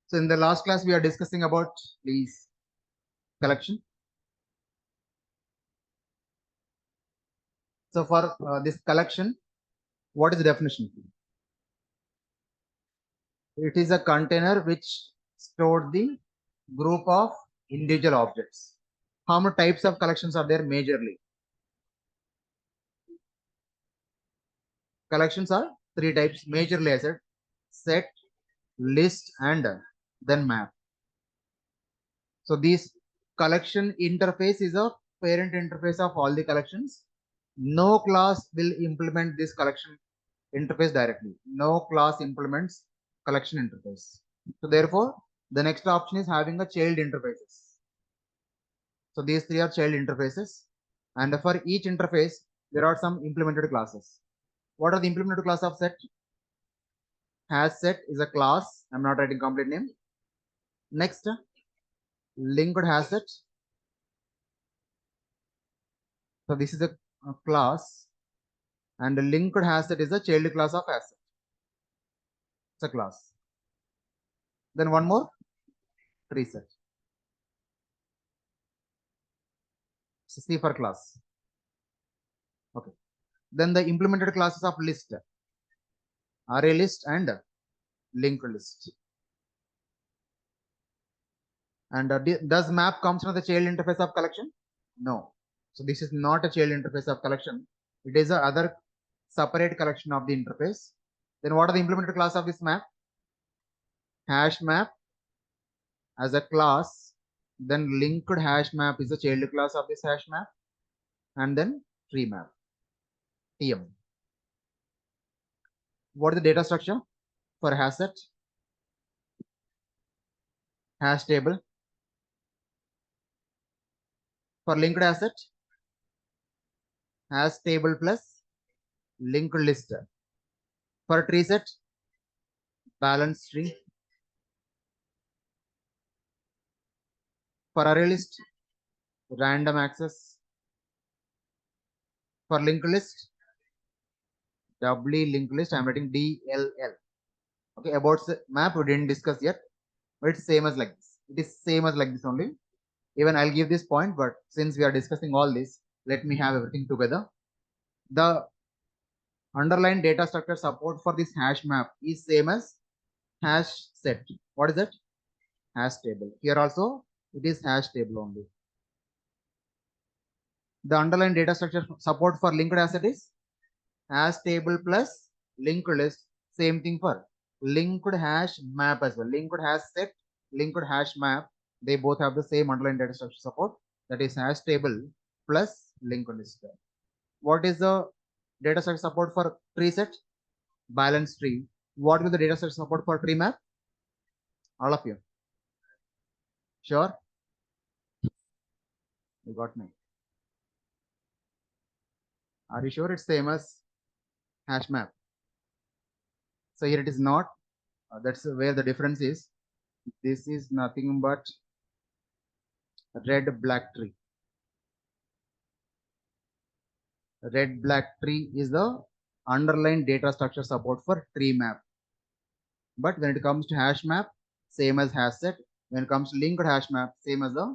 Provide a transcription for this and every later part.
So in the last class, we are discussing about these collection. So for this collection, what is the definition? It is a container which stored the group of individual objects. How many types of collections are there majorly? Collections are three types majorly, I said: set, list, and then map. So this collection interface is a parent interface of all the collections. No class will implement this collection interface directly. No class implements collection interface. So therefore, the next option is having a child interfaces. So these three are child interfaces, and for each interface, there are some implemented classes. What are the implemented class of set? Has set is a class. I'm not writing complete name. Next, linked has set. So this is a class, and the linked has set is a child class of asset. It's a class. Then one more, tree set. So C for class. Okay. Then the implemented classes of list, array list and linked list. And does map comes from the child interface of collection? No. So this is not a child interface of collection. It is a other separate collection of the interface. Then what are the implemented class of this map? Hash map as a class. Then linked hash map is a child class of this hash map. And then tree map, TM. What is the data structure for hash set? Hash table. For linked asset, hash table plus linked list. For tree set, balance tree. For array list, random access. For linked list, doubly linked list. I'm writing DLL. Okay, about map we didn't discuss yet, but it's same as like this. It is same as like this only. Even I'll give this point, but since we are discussing all this, let me have everything together. The underlying data structure support for this hash map is same as hash set. What is it? Hash table. Here also it is hash table only. The underlying data structure support for linked asset is hash table plus linked list. Same thing for linked hash map as well. Linked hash set, linked hash map. They both have the same underlying data structure support. That is hash table plus linked list. What is the data structure support for tree set? Balance tree. What will the data structure support for tree map? All of you. Sure? You got me. Are you sure it's same as hash map? So here it is not. That's where the difference is. This is nothing but red black tree. Red black tree is the underlying data structure support for tree map. But when it comes to hash map, same as hash set. When it comes to linked hash map, same as the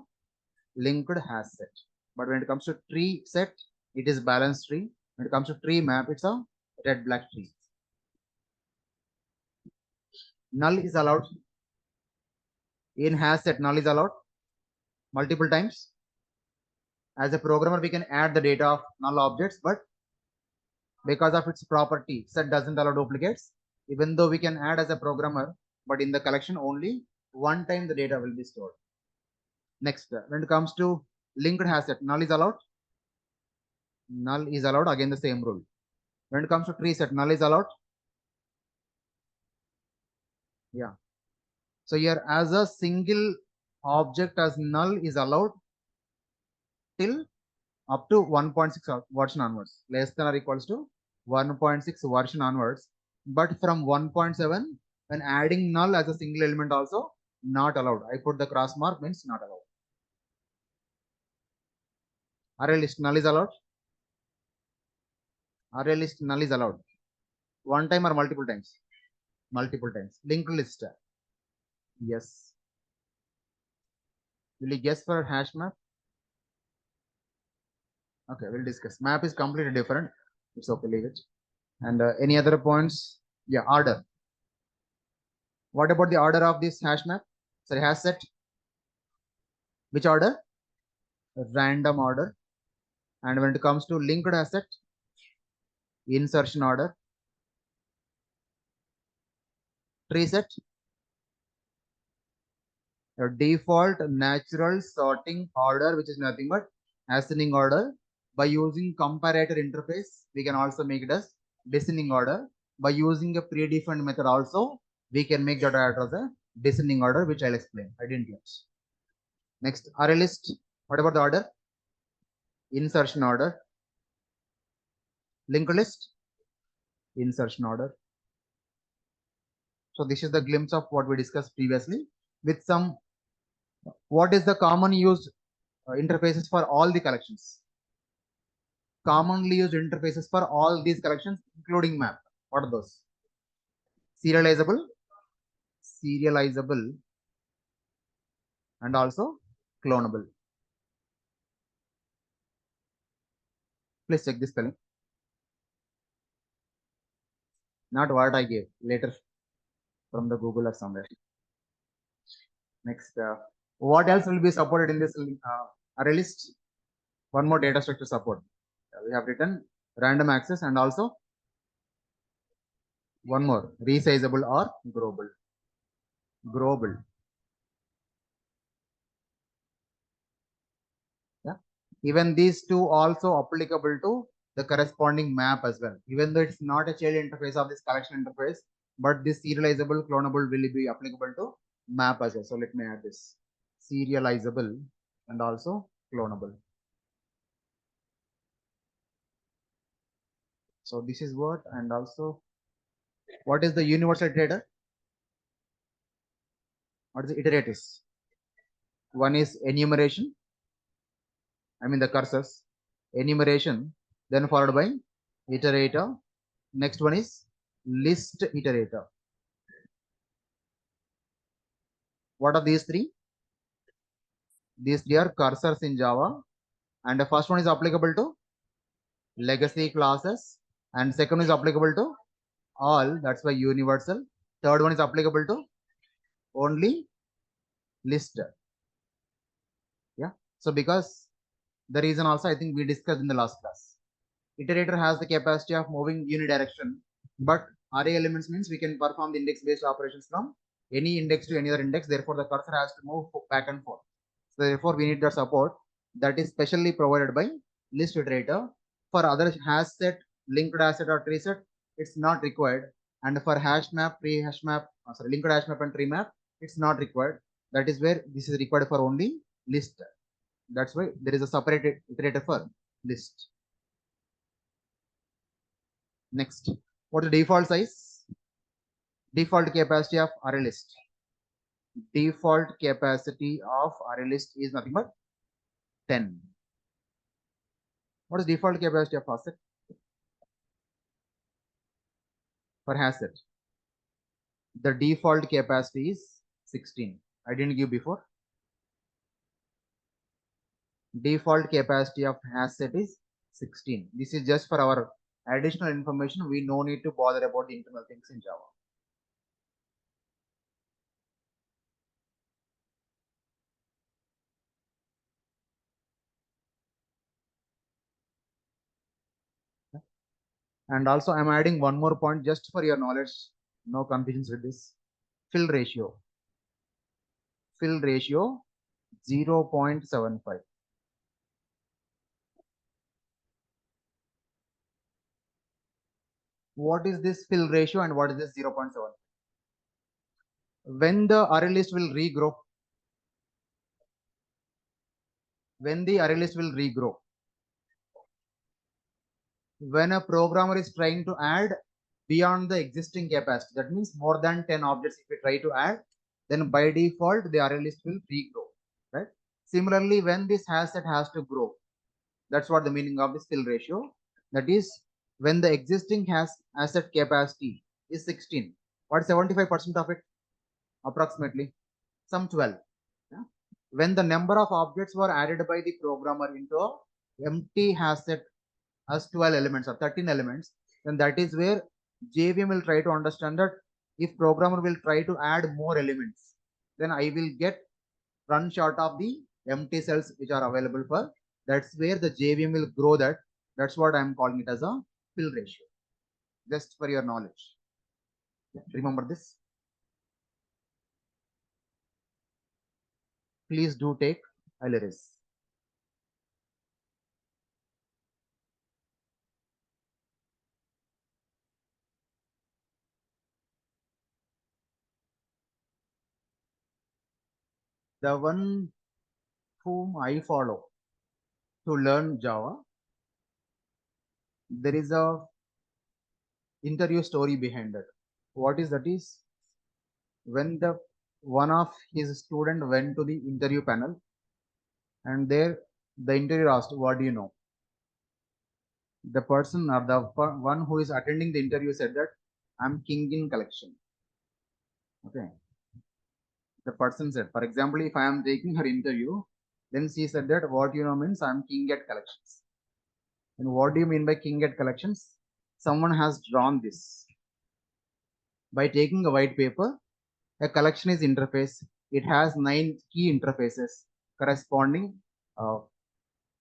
linked hash set. But when it comes to tree set, it is balanced tree. When it comes to tree map, it's a red black tree. Null is allowed. In hash set, null is allowed multiple times. As a programmer, we can add the data of null objects, but because of its property, set doesn't allow duplicates. Even though we can add as a programmer, but in the collection only one time the data will be stored. Next, when it comes to linked hash set, null is allowed. Null is allowed, again the same rule. When it comes to tree set, null is allowed. Yeah. So here as a single object as null is allowed till up to 1.6 version onwards, less than or equals to 1.6 version onwards. But from 1.7, when adding null as a single element also not allowed. I put the cross mark, means not allowed. Array list null is allowed. Array list null is allowed. One time or multiple times? Multiple times. Linked list. Yes. Will you guess for hash map? Okay, we'll discuss. Map is completely different. It's okay, leave it. And any other points? Yeah, order. What about the order of this hash map? Sorry, hash set. Which order? Random order. And when it comes to linked asset, insertion order. Tree set, a default natural sorting order, which is nothing but ascending order. By using comparator interface, we can also make it as descending order. By using a predefined method also, we can make that order as a descending order, which I'll explain. I didn't use. Next, array list. What about the order? Insertion order. Linked list, insertion order. So this is the glimpse of what we discussed previously with some, what is the common used interfaces for all the collections? Commonly used interfaces for all these collections, including map. What are those? Serializable, serializable, and also clonable. Please check this spelling. Not what I gave, later from the Google or somewhere. Next, what else will be supported in this array list? One more data structure support. We have written random access and also one more resizable or growable. Growable. Yeah. Even these two also applicable to the corresponding map as well. Even though it's not a child interface of this collection interface, but this serializable clonable will be applicable to map as well. So let me add this serializable and also clonable. So this is what, and also what is the universal iterator? What is the iterators? One is enumeration, I mean the cursors, enumeration, then followed by iterator. Next one is list iterator. What are these three? These three are cursors in Java, and the first one is applicable to legacy classes, and second one is applicable to all. That's why universal. Third one is applicable to only list. Yeah. So because the reason also I think we discussed in the last class. Iterator has the capacity of moving unidirection, but array elements means we can perform the index based operations from any index to any other index. Therefore, the cursor has to move back and forth. So therefore, we need the support that is specially provided by ListIterator. For other hash set, linked asset or tree set, it's not required. And for hash map, pre-hash map, linked hash map and tree map, it's not required. That is where this is required for only list. That's why there is a separate iterator for list. Next, what's the default size? Default capacity of array list. Default capacity of array list is nothing but 10. What is default capacity of hash set? For hash set, the default capacity is 16. I didn't give before. Default capacity of hash set is 16. This is just for our additional information. We no need to bother about the internal things in Java. And also I'm adding one more point just for your knowledge. No confusions with this. Fill ratio. Fill ratio 0.75. What is this fill ratio and what is this 0.7? When the array list will regrow, when the array list will regrow, when a programmer is trying to add beyond the existing capacity, that means more than 10 objects if we try to add, then by default the array list will regrow, right? Similarly, when this hash set has to grow, that's what the meaning of this fill ratio. That is, when the existing asset capacity is 16, what 75% of it approximately? some 12. Yeah? When the number of objects were added by the programmer into a empty hash set as 12 elements or 13 elements, then that is where JVM will try to understand that if programmer will try to add more elements, then I will get run short of the empty cells which are available for. That's where the JVM will grow that. That's what I'm calling it as a fill ratio. Just for your knowledge. Yeah, remember this. Please do take Ileris. The one whom I follow to learn Java, there is a interview story behind it. What is that is when the one of his student went to the interview panel and there the interviewer asked, what do you know? The person or the one who is attending the interview said that I'm king in collection. Okay. The person said, for example, if I am taking her interview, then she said that what you know means I'm king at collections. And what do you mean by king at collections? Someone has drawn this. By taking a white paper, a collection is interface. It has 9 key interfaces corresponding uh,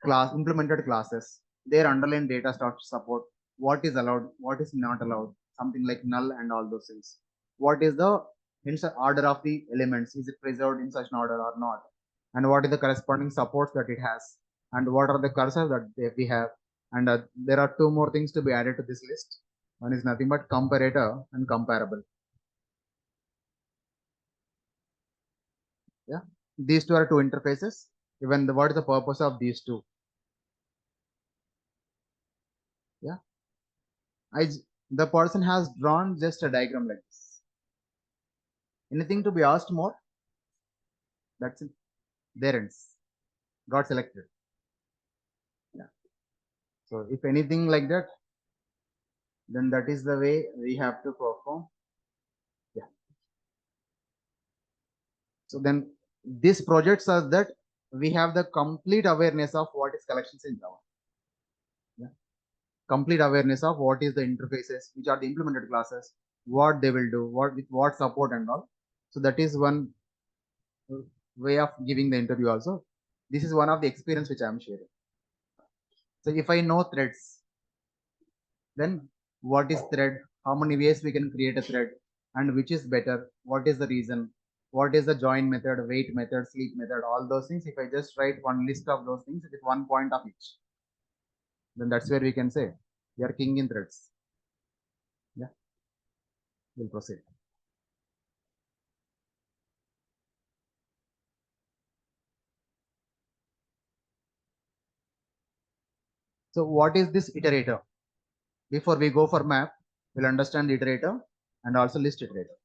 class implemented classes. Their underlying data structure support, what is allowed, what is not allowed, something like null and all those things. What is the order of the elements? Is it preserved in such an order or not? And what is the corresponding supports that it has? And what are the cursors that we have? And there are two more things to be added to this list. One is nothing but comparator and comparable. Yeah, these two are two interfaces. Even what is the purpose of these two? Yeah, the person has drawn just a diagram like this. Anything to be asked more? That's it. There ends. Got selected. Yeah. So if anything like that, then that is the way we have to perform. Yeah. So then this project says that we have the complete awareness of what is collections in Java. Yeah. Complete awareness of what is the interfaces, which are the implemented classes, what they will do, what with what support and all. So that is one way of giving the interview also. This is one of the experience which I am sharing. So if I know threads, then what is thread? How many ways we can create a thread? And which is better? What is the reason? What is the join method, wait method, sleep method, all those things. If I just write one list of those things with one point of each, then that's where we can say we are king in threads. Yeah, we'll proceed. So what is this iterator? Before we go for map, we'll understand the iterator and also list iterator.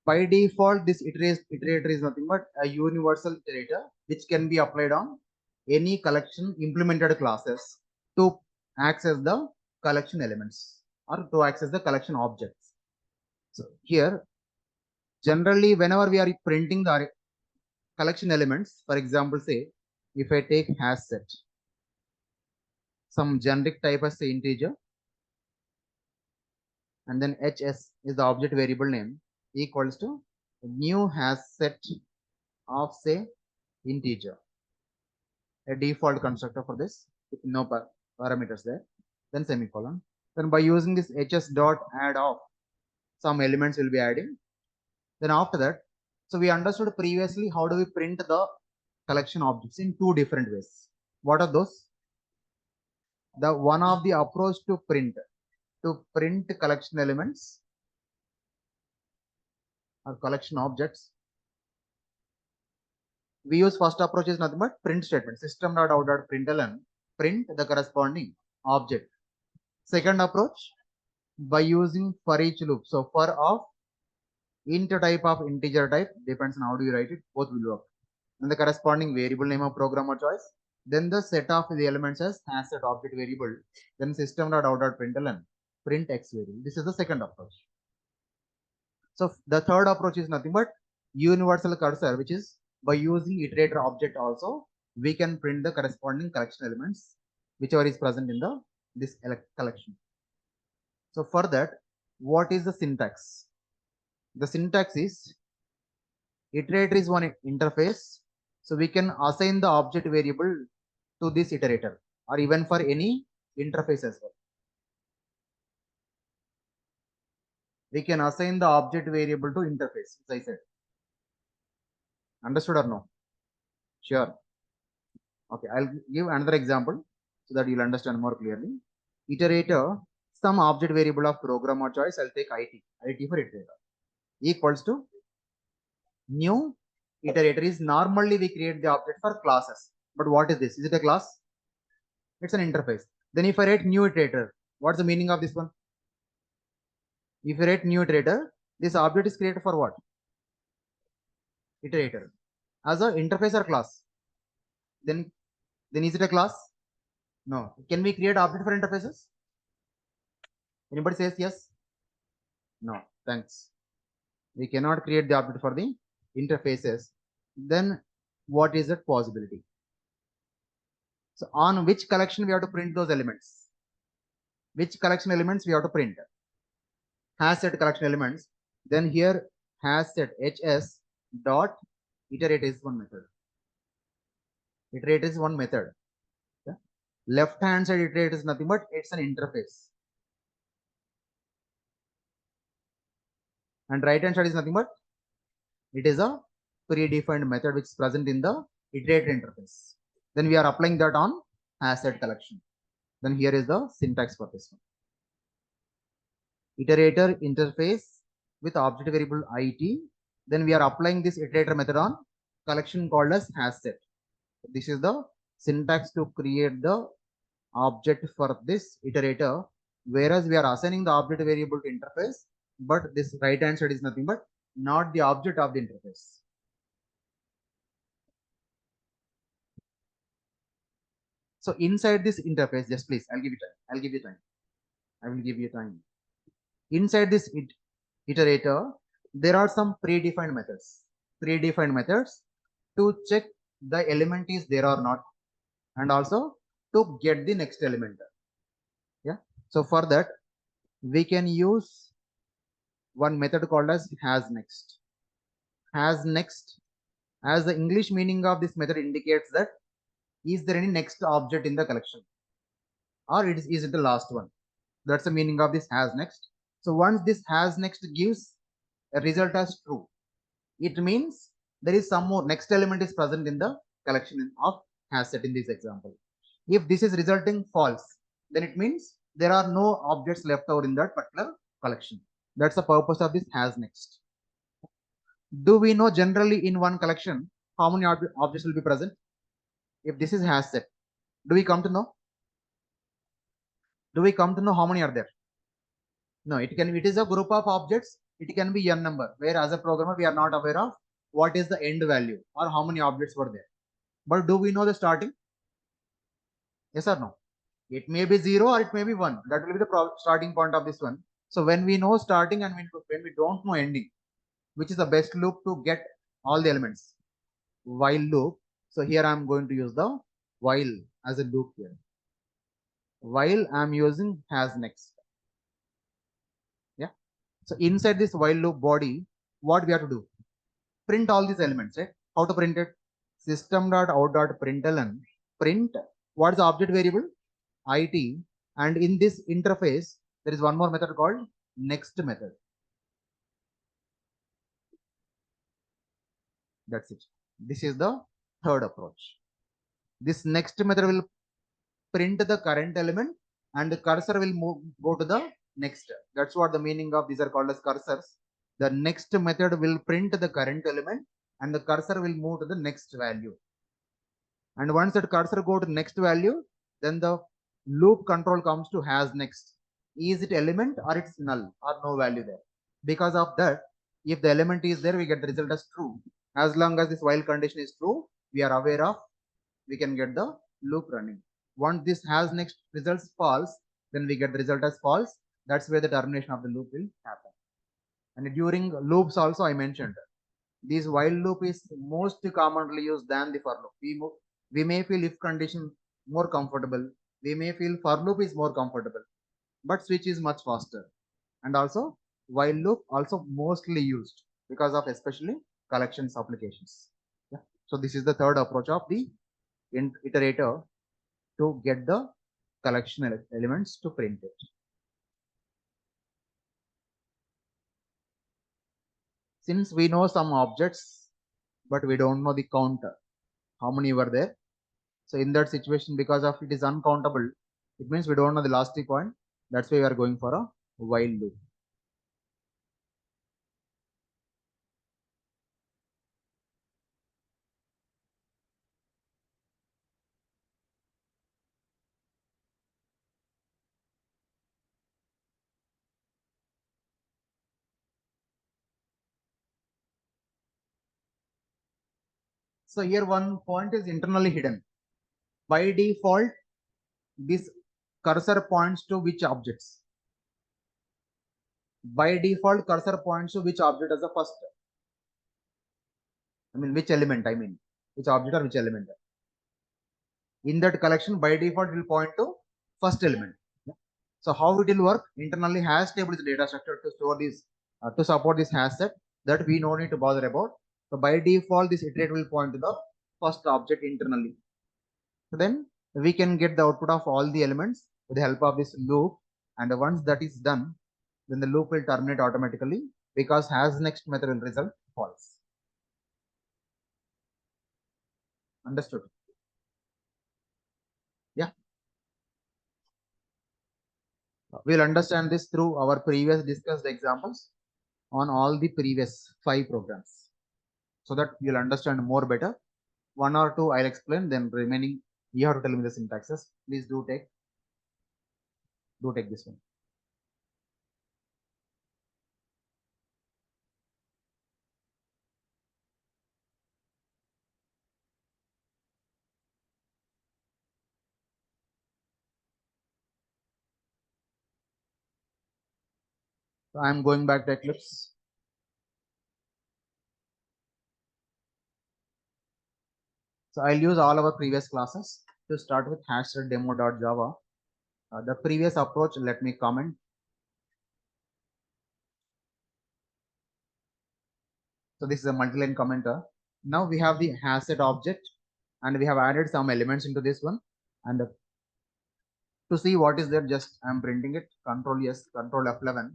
By default, this iterator is nothing but a universal iterator which can be applied on any collection implemented classes to access the collection elements or to access the collection objects. So here, generally, whenever we are printing the collection elements, for example, say if I take hash set, some generic type as say integer, and then hs is the object variable name equals to new hash set of say integer, a default constructor for this with no parameters there, then semicolon. Then by using this hs dot add off, some elements will be adding. Then after that, so we understood previously how do we print the collection objects in two different ways. What are those? The one of the approach to print collection elements or collection objects. We use first approach is nothing but print statement, system.out.println, print the corresponding object. Second approach, by using for each loop. So for of int type of integer type, depends on how do you write it, both will work. And the corresponding variable name of programmer choice. Then the set of the elements as set object variable. Then system.out.println, print x variable. This is the second approach. So the third approach is nothing but universal cursor, which is by using iterator object also, we can print the corresponding collection elements, whichever is present in the this collection. So for that, what is the syntax? The syntax is iterator is one interface. So we can assign the object variable to this iterator or even for any interface as well. We can assign the object variable to interface, as I said. Understood or no? Sure. Okay, I'll give another example so that you'll understand more clearly. Iterator, some object variable of program or choice, I'll take IT for iterator, equals to new iterator is normally we create the object for classes. But what is this? Is it a class? It's an interface. Then if I write new iterator, what's the meaning of this one? If I write new iterator, this object is created for what? Iterator. As an interface or class? Then is it a class? No. Can we create object for interfaces? Anybody says yes? No. Thanks. We cannot create the object for the interfaces. Then what is that possibility? So on which collection we have to print those elements? Which collection elements we have to print? Has set collection elements. Then here has set hs dot iterate is one method. Iterate is one method. Yeah. Left hand side iterate is nothing but it's an interface. And right hand side is nothing but it is a predefined method which is present in the iterator interface. Then we are applying that on asset collection. Then here is the syntax for this one. Iterator interface with object variable it. Then we are applying this iterator method on collection called as hasset. This is the syntax to create the object for this iterator, whereas we are assigning the object variable to interface, but this right hand side is nothing but not the object of the interface. So inside this interface, just please, I'll give you time. I'll give you time. I will give you time. Inside this iterator, there are some predefined methods. Predefined methods to check the element is there or not, and also to get the next element. Yeah. So for that, we can use one method called as hasNext. HasNext, as the English meaning of this method indicates that is there any next object in the collection, or is it the last one? That's the meaning of this hasNext. So once this hasNext gives a result as true, it means there is some more next element is present in the collection of hasset in this example. If this is resulting false, then it means there are no objects left over in that particular collection. That's the purpose of this hasNext. Do we know generally in one collection how many objects will be present? If this is hasset, do we come to know? Do we come to know how many are there? No, it is a group of objects. It can be n number, where as a programmer we are not aware of what is the end value or how many objects were there. But do we know the starting? Yes or no? It may be 0 or it may be 1. That will be the starting point of this one. So when we know starting and when we don't know ending, which is the best loop to get all the elements? While loop. So here I am going to use the while as a loop here. While I am using hasNext. Yeah. So inside this while loop body, what we have to do? Print all these elements, right? How to print it? System.out.println. Print what is the object variable? IT. And in this interface, there is one more method called next method. That's it. This is the third approach. This next method will print the current element and the cursor will go to the next. That's what the meaning of these are called as cursors. The next method will print the current element and the cursor will move to the next value. And once that cursor go to next value, then the loop control comes to hasNext. Is it element or it's null or no value there? Because of that, if the element is there, we get the result as true. As long as this while condition is true, we are aware of, we can get the loop running. Once this hasNext results false, then we get the result as false. That's where the termination of the loop will happen. And during loops also I mentioned, this while loop is most commonly used than the for loop. We may feel if condition more comfortable. We may feel for loop is more comfortable, but switch is much faster. And also while loop also mostly used because of especially collections applications. Yeah. So this is the third approach of the iterator to get the collection elements to print it. Since we know some objects, but we don't know the counter, how many were there. So in that situation, because of it is uncountable, it means we don't know the last point. That's why we are going for a while loop. So here one point is internally hidden. By default, this cursor points to which objects? By default, cursor points to which object as the first? I mean, which element? I mean, which object or which element? In that collection, by default, it will point to first element. So how it will work? Internally, hash table is data structure to store this, to support this hash set that we no need to bother about. So by default, this iterator will point to the first object internally. So then we can get the output of all the elements with the help of this loop. And once that is done, then the loop will terminate automatically because hash next method will result false. Understood? Yeah. We'll understand this through our previous discussed examples on all the previous 5 programs, so that you'll understand more better. One or two I'll explain, then remaining you have to tell me the syntaxes. Please do take this one. So I'm going back to Eclipse. So I'll use all our previous classes to start with hashtag demo.java. The previous approach, let me comment. So this is a multi-line commenter. Now we have the hasset object and we have added some elements into this one. And to see what is there, just I'm printing it. Control yes, Control F11.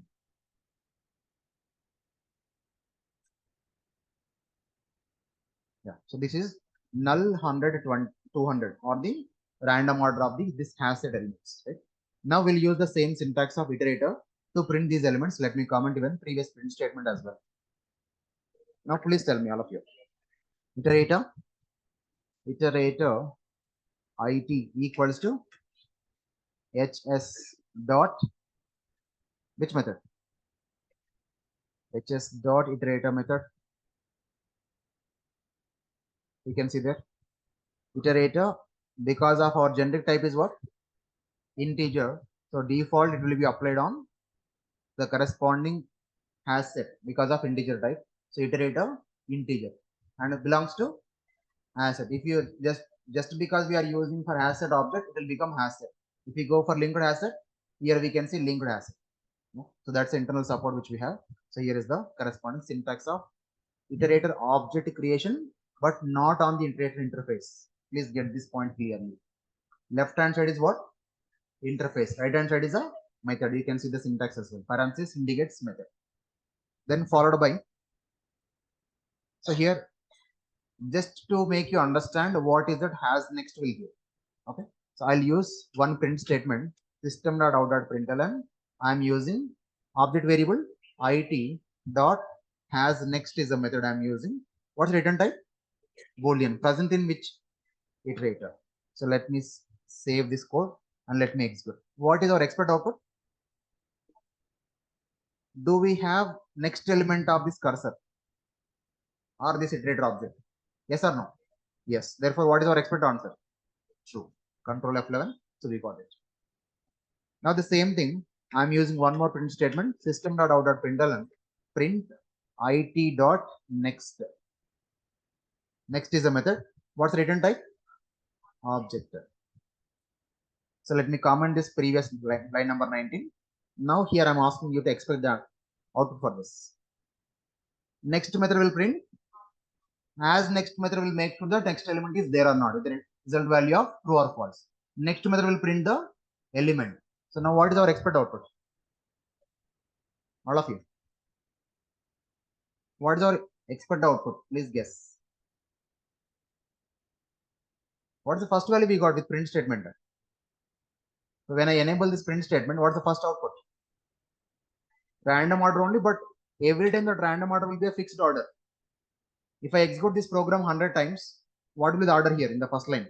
Yeah. So this is null 100, 200 or the random order of this hasset elements. Right? Now we'll use the same syntax of iterator to print these elements. Let me comment even previous print statement as well. Now please tell me all of you. Iterator it equals to hs dot which method? hs dot iterator method. You can see there. Iterator, because of our generic type is what? Integer. So default it will be applied on the corresponding hash set because of integer type. So iterator integer and it belongs to hash set. If you just because we are using for hash set object, it will become hash set. If we go for linked hash set, here we can see linked hash set. So that's the internal support which we have. So here is the corresponding syntax of iterator object creation, but not on the iterator interface. Please get this point clearly. Left hand side is what? Interface. Right hand side is a method. You can see the syntax as well. Parenthesis indicates method. Then followed by. So here, just to make you understand what is that has next will give. Okay. So I'll use one print statement system.out.println. I'm using object variable it dot has next is the method I'm using. What's return type? Boolean. Present in which iterator. So let me save this code and let me execute. What is our expected output? Do we have next element of this cursor or this iterator object? Yes or no? Yes. Therefore, what is our expected answer? True. Control F11. So we got it. Now the same thing, I'm using one more print statement, system.out.println. print it dot next. Next is the method. What's return type? Object. So let me comment this previous line number 19. Now here I'm asking you to expect the output for this. Next method will print. As next method will make sure the next element is there or not with the result value of true or false. Next method will print the element. So now what is our expected output? All of you. What is our expected output? Please guess. What is the first value we got with print statement? So when I enable this print statement, what's the first output? Random order only, but every time that random order will be a fixed order. If I execute this program 100 times, what will be the order here in the first line?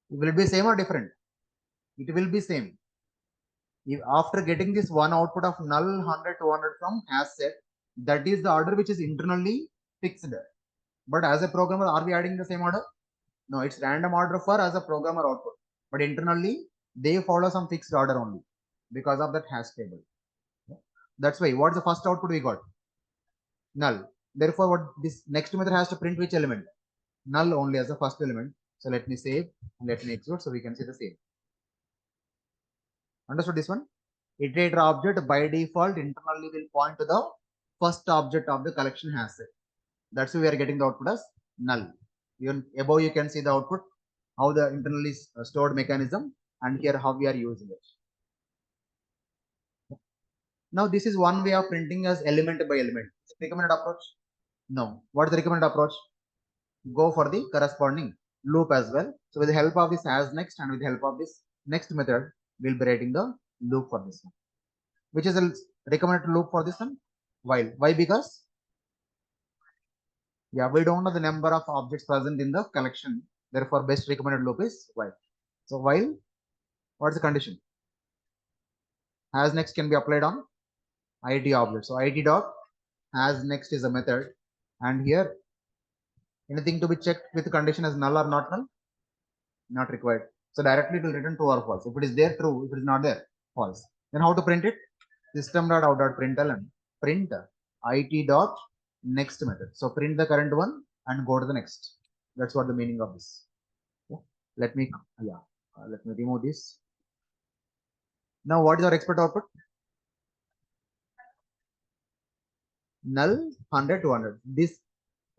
Will it be same or different? It will be same. If after getting this one output of null 100, 200 from has set, that is the order which is internally fixed. But as a programmer, are we adding the same order? No, it's random order for as a programmer output. But internally, they follow some fixed order only because of that hash table. That's why. What's the first output we got? Null. Therefore, what this next method has to print which element? Null only as the first element. So let me save and let me execute so we can see the same. Understood this one? Iterator object by default internally will point to the first object of the collection has set. That's why we are getting the output as null. Even above you can see the output, how the internally stored mechanism, and here how we are using it. Now this is one way of printing as element by element. Recommended approach? No. What is the recommended approach? Go for the corresponding loop as well. So with the help of this as next and with the help of this next method, we'll be writing the loop for this one. Which is the recommended loop for this one? While. Why? Because we don't know the number of objects present in the collection. Therefore, best recommended loop is while. So while, what's the condition? As next can be applied on it object. So it dot as next is a method, and here anything to be checked with the condition as null or not null? Not required. So directly it will return true or false. If it is there, true. If it is not there, false. Then how to print it? System.out.println print it dot next method. So print the current one and go to the next. That's what the meaning of this. Let me remove this. Now what is our expected output? Null 100, 200. This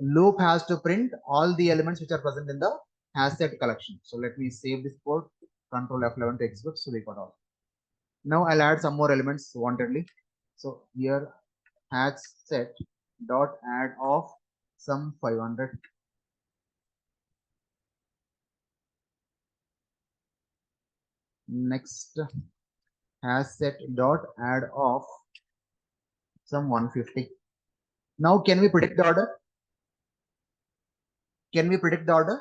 loop has to print all the elements which are present in the hash set collection. So let me save this code. Control F11 to execute. So we got all. Now I'll add some more elements wantedly. So here hash set dot add of some 500. Next hash set dot add of some 150. Now can we predict the order? Can we predict the order?